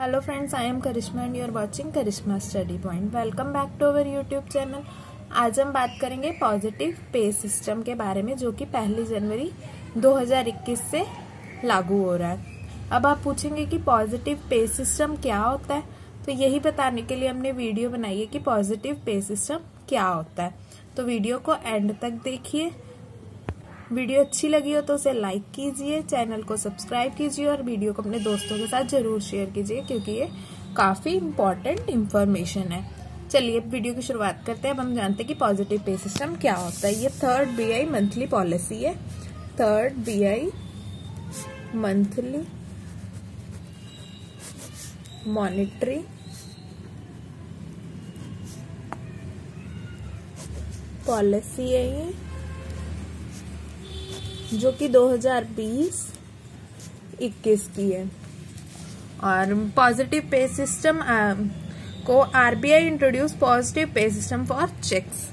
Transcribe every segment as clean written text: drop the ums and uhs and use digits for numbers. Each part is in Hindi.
Hello friends, I am Karishma and you are watching Karishma Study Point. Welcome back to our YouTube channel. आज हम बात करेंगे पॉजिटिव पे सिस्टम के बारे में जो कि 1 जनवरी 2021 से लागू हो रहा है। अब आप पूछेंगे कि पॉजिटिव पे सिस्टम क्या होता है, तो यही बताने के लिए हमने वीडियो बनाई है कि पॉजिटिव पे सिस्टम क्या होता है। तो वीडियो को एंड तक देखिए। वीडियो अच्छी लगी हो तो उसे लाइक कीजिए, चैनल को सब्सक्राइब कीजिए और वीडियो को अपने दोस्तों के साथ जरूर शेयर कीजिए क्योंकि ये काफी इम्पोर्टेंट इंफॉर्मेशन है। चलिए वीडियो की शुरुआत करते हैं। अब हम जानते हैं कि पॉजिटिव पे सिस्टम क्या होता है। ये 3rd BI मंथली पॉलिसी है। 3rd BI monthly monetary policy है ये, जो कि 2020-21 की है। और पॉजिटिव पे सिस्टम को RBI introduce positive pay system for checks.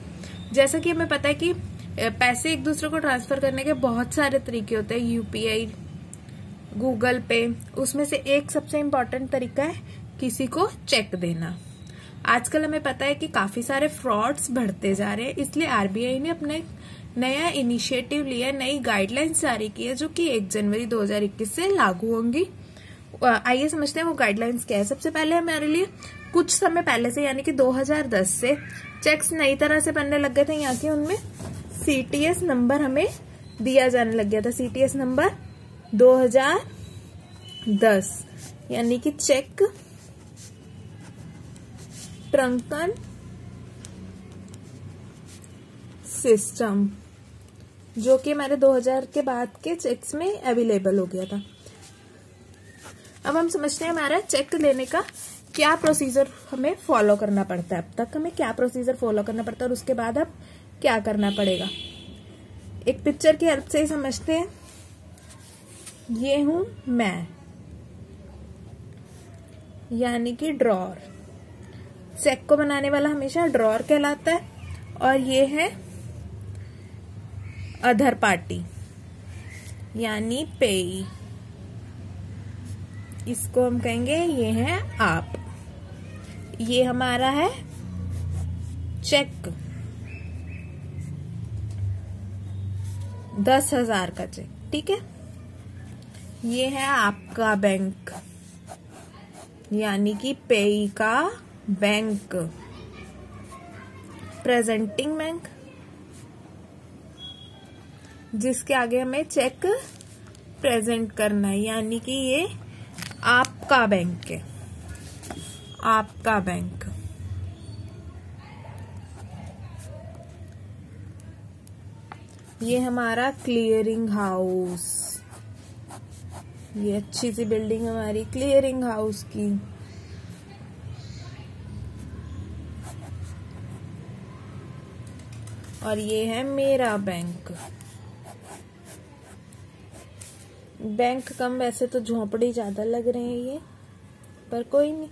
जैसा कि हमें पता है कि पैसे एक दूसरे को ट्रांसफर करने के बहुत सारे तरीके होते हैं, UPI, गूगल पे। उसमें से एक सबसे इम्पोर्टेंट तरीका है किसी को चेक देना। आजकल हमें पता है कि काफी सारे फ्रॉड्स बढ़ते जा रहे हैं, इसलिए RBI ने अपने नया इनिशिएटिव लिया, नई गाइडलाइंस जारी की है जो कि 1 जनवरी 2021 से लागू होंगी। आइए समझते हैं वो गाइडलाइंस क्या है। सबसे पहले हमारे लिए कुछ समय पहले से यानी कि 2010 से चेक्स नई तरह से बनने लग गए थे, यहाँ के उनमें CTS नंबर हमें दिया जाने लग गया था। CTS नंबर 2010 यानी कि चेक ट्रंकन सिस्टम, जो कि हमारे 2000 के बाद के चेक्स में अवेलेबल हो गया था। अब हम समझते हैं हमारा चेक देने का क्या प्रोसीजर हमें फॉलो करना पड़ता है। अब तक हमें क्या प्रोसीजर फॉलो करना पड़ता है और उसके बाद अब क्या करना पड़ेगा, एक पिक्चर की हेल्प से ही समझते हैं। ये हूं मैं, यानी कि ड्रॉर। चेक को बनाने वाला हमेशा ड्रॉर कहलाता है। और ये है अदर पार्टी यानी पेई, इसको हम कहेंगे ये है आप। ये हमारा है चेक, 10,000 का चेक, ठीक है। ये है आपका बैंक यानी कि पेई का बैंक, प्रेजेंटिंग बैंक, जिसके आगे हमें चेक प्रेजेंट करना है, यानी कि ये आपका बैंक है, आपका बैंक। ये हमारा क्लियरिंग हाउस, ये अच्छी सी बिल्डिंग हमारी क्लियरिंग हाउस की। और ये है मेरा बैंक। बैंक कम, वैसे तो झोंपड़ी ज्यादा लग रहे हैं ये, पर कोई नहीं।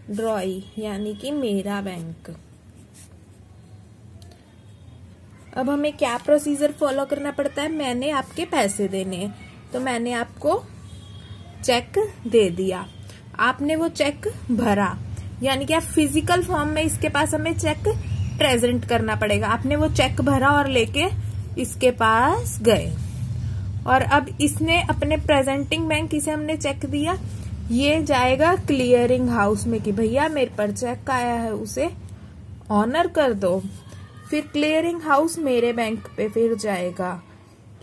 ड्रॉई यानी कि मेरा बैंक। अब हमें क्या प्रोसीजर फॉलो करना पड़ता है। मैंने आपके पैसे देने हैं, तो मैंने आपको चेक दे दिया, आपने वो चेक भरा, यानी कि आप फिजिकल फॉर्म में इसके पास हमें चेक प्रेजेंट करना पड़ेगा। आपने वो चेक भरा और लेके इसके पास गए, और अब इसने अपने प्रेजेंटिंग बैंक, इसे हमने चेक दिया, ये जाएगा क्लियरिंग हाउस में कि भैया मेरे पर चेक आया है, उसे ऑनर कर दो। फिर क्लियरिंग हाउस मेरे बैंक पे फिर जाएगा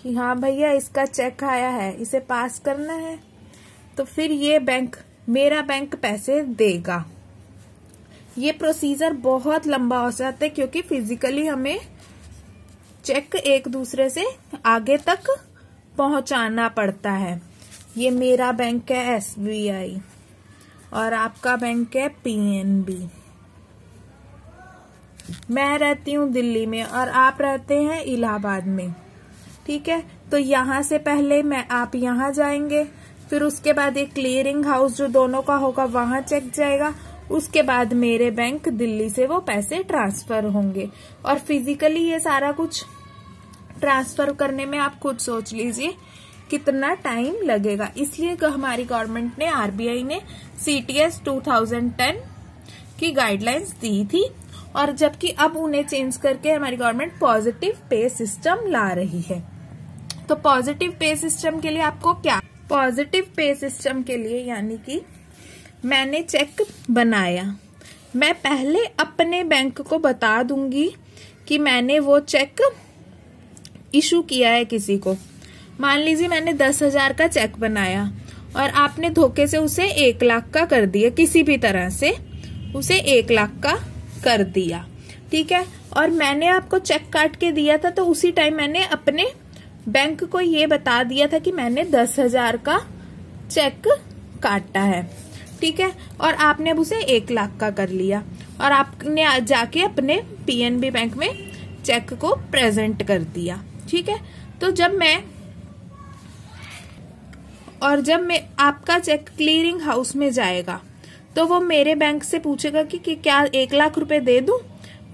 कि हाँ भैया इसका चेक आया है, इसे पास करना है। तो फिर ये बैंक, मेरा बैंक पैसे देगा। ये प्रोसीजर बहुत लंबा हो जाता है क्योंकि फिजिकली हमें चेक एक दूसरे से आगे तक पहुंचाना पड़ता है। ये मेरा बैंक है SBI और आपका बैंक है PNB। मैं रहती हूँ दिल्ली में और आप रहते हैं इलाहाबाद में, ठीक है। तो यहाँ से पहले आप यहाँ जाएंगे, फिर उसके बाद एक क्लियरिंग हाउस जो दोनों का होगा वहां चेक जाएगा, उसके बाद मेरे बैंक दिल्ली से वो पैसे ट्रांसफर होंगे। और फिजिकली ये सारा कुछ ट्रांसफर करने में आप खुद सोच लीजिए कितना टाइम लगेगा। इसलिए हमारी गवर्नमेंट ने, आरबीआई ने CTS 2010 की गाइडलाइंस दी थी, और जबकि अब उन्हें चेंज करके हमारी गवर्नमेंट पॉजिटिव पे सिस्टम ला रही है। तो पॉजिटिव पे सिस्टम के लिए आपको क्या, पॉजिटिव पे सिस्टम के लिए यानी कि मैंने चेक बनाया, मैं पहले अपने बैंक को बता दूंगी कि मैंने वो चेक इशू किया है किसी को। मान लीजिए मैंने 10,000 का चेक बनाया और आपने धोखे से उसे 1 लाख का कर दिया, किसी भी तरह से उसे 1 लाख का कर दिया, ठीक है। और मैंने आपको चेक काट के दिया था, तो उसी टाइम मैंने अपने बैंक को ये बता दिया था कि मैंने 10,000 का चेक काटा है, ठीक है। और आपने अब उसे 1 लाख का कर लिया और आपने जाके अपने PNB बैंक में चेक को प्रेजेंट कर दिया, ठीक है। तो जब मैं आपका चेक क्लियरिंग हाउस में जाएगा तो वो मेरे बैंक से पूछेगा कि क्या 1 लाख रुपए दे दूं,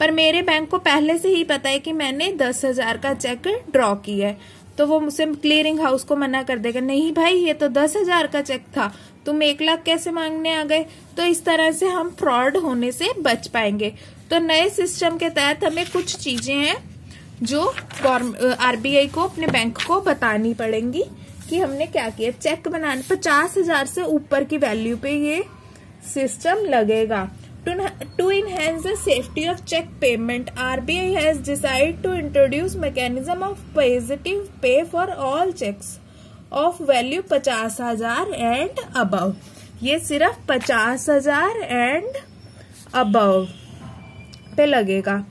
पर मेरे बैंक को पहले से ही पता है कि मैंने 10,000 का चेक ड्रॉ किया है, तो वो मुझसे क्लियरिंग हाउस को मना कर देगा, नहीं भाई ये तो 10,000 का चेक था, तुम 1 लाख कैसे मांगने आ गए। तो इस तरह से हम फ्रॉड होने से बच पाएंगे। तो नए सिस्टम के तहत हमें कुछ चीजें हैं जो आरबीआई को अपने बैंक को बतानी पड़ेंगी कि हमने क्या किया। चेक बनाने 50,000 से ऊपर की वैल्यू पे ये सिस्टम लगेगा। To enhance the safety of check payment, RBI has decided to introduce mechanism of positive pay for all checks of value 50,000 and above। ये सिर्फ 50,000 and above पे लगेगा।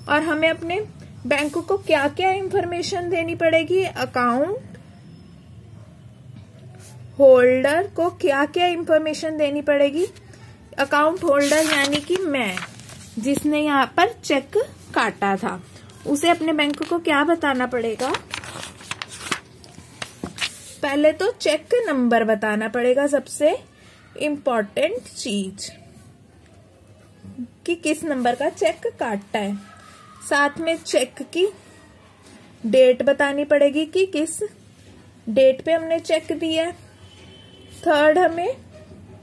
और हमें अपने बैंक को क्या क्या इंफॉर्मेशन देनी पड़ेगी, अकाउंट होल्डर को क्या क्या इंफॉर्मेशन देनी पड़ेगी। अकाउंट होल्डर यानी कि मैं, जिसने यहाँ पर चेक काटा था, उसे अपने बैंक को क्या बताना पड़ेगा। पहले तो चेक नंबर बताना पड़ेगा, सबसे इम्पोर्टेंट चीज कि किस नंबर का चेक काटा है। साथ में चेक की डेट बतानी पड़ेगी कि किस डेट पे हमने चेक दिया है। थर्ड, हमें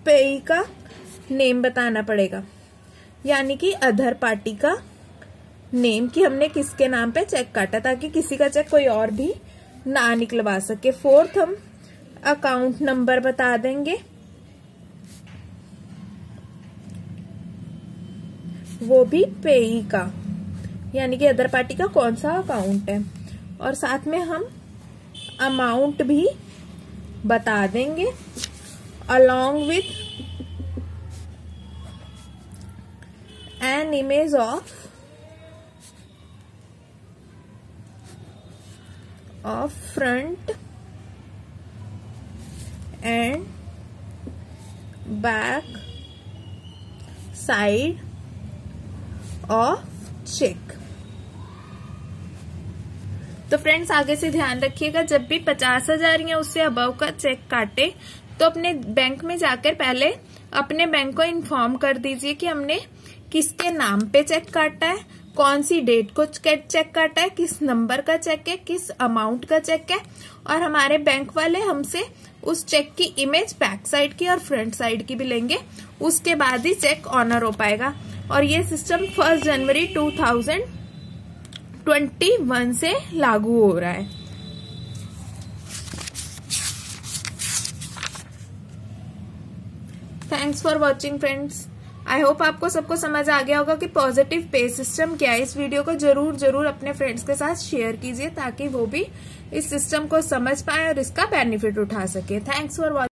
पेई का नेम बताना पड़ेगा, यानी कि अदर पार्टी का नेम, कि हमने किसके नाम पे चेक काटा, ताकि किसी का चेक कोई और भी ना निकलवा सके। फोर्थ, हम अकाउंट नंबर बता देंगे, वो भी पेई का, यानी कि अदर पार्टी का कौन सा अकाउंट है। और साथ में हम अमाउंट भी बता देंगे, along with an image of front and back side of check। तो फ्रेंड्स आगे से ध्यान रखिएगा, जब भी 50,000 या उससे अबव का चेक काटे तो अपने बैंक में जाकर पहले अपने बैंक को इन्फॉर्म कर दीजिए कि हमने किसके नाम पे चेक काटा है, कौन सी डेट को चेक काटा है, किस नंबर का चेक है, किस अमाउंट का चेक है। और हमारे बैंक वाले हमसे उस चेक की इमेज बैक साइड की और फ्रंट साइड की भी लेंगे, उसके बाद ही चेक ऑनर हो पाएगा। और ये सिस्टम 1 जनवरी 2021 से लागू हो रहा है। Thanks for watching friends. I hope आपको सबको समझ आ गया होगा कि पॉजिटिव पे सिस्टम क्या है। इस वीडियो को जरूर अपने फ्रेंड्स के साथ शेयर कीजिए ताकि वो भी इस सिस्टम को समझ पाए और इसका बेनिफिट उठा सके। Thanks for watching.